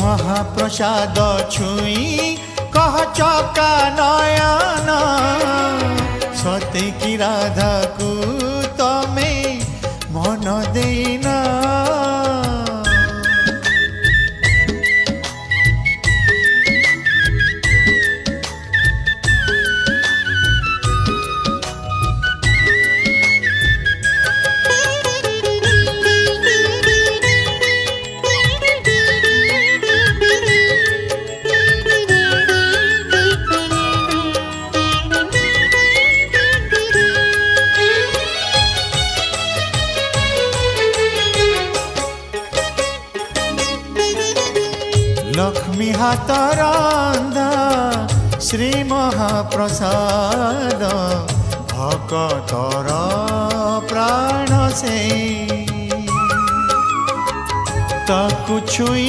महाप्रसाद छुई कह चका नयन सते की राधा को तमे मन देना। लक्ष्मी हाथ रंधा श्री महाप्रसाद भक्तर प्राण से ताकु छुई